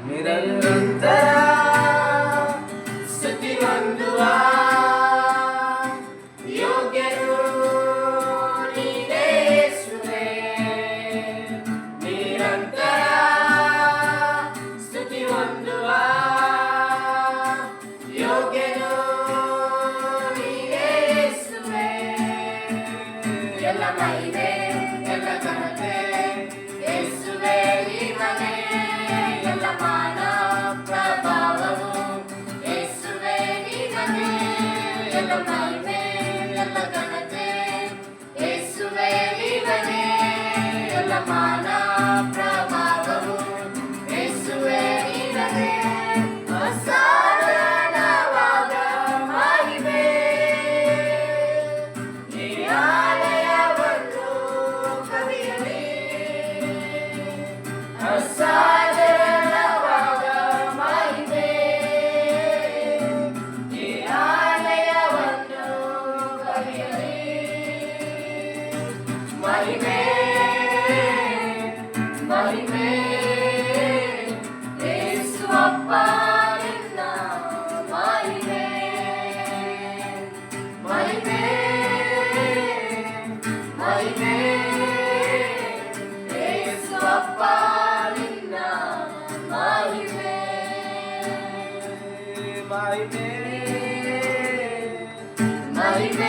ನಿರಂತರ ಸ್ತುತಿ ಹೊಂದುವ ಯೋಗ್ಯನು ನೀನೇ ಯೇಸುವೇ. ನಿರಂತರ ಸ್ತುತಿ ಹೊಂದುವ ಯೋಗ್ಯನು ನೀನೇ ಯೇಸುವೇ. ಎಲ್ಲ ಮಹಿಮೆ ಎಲ್ಲ ಘನತೆ ಯೇಸುವೇ ನಿನಗೆ. ಎಲ್ಲ ಮಾನ ಪ್ರಭಾವವು ಯೇಸುವೇ ನಿನಗೆ. ಎಲ್ಲ ಮಹಿಮೆ ಎಲ್ಲ ಘನತೆ ಯೇಸುವೇ ನಿನಗೆ. ಎಲ್ಲ ಮಾನ ಪ್ರಭಾವವು ಯೇಸುವೇ ನಿನಗೆ. ಅಸಾಧಾರಣವಾದ ಮಹಿಮೆ ಈ ಆಲಯವನ್ನು ಕವಿಯಲಿ. ಅಸಾಧಾರಣವಾದ ಮಹಿಮೆ ಈ ಆಲಯವನ್ನು ಕವಿಯಲಿ. ಮಹಿಮೆ ಮಹಿಮೆ ಯೇಸುವಪ್ಪ ನಿನ್ನ ಮಹಿಮೆ. ಮಹಿಮೆ ಮಹಿಮೆ ಯೇಸುವಪ್ಪ ನಿನ್ನ ಮಹಿಮೆ. ಮಹಿಮೆ ಮಹಿಮೆ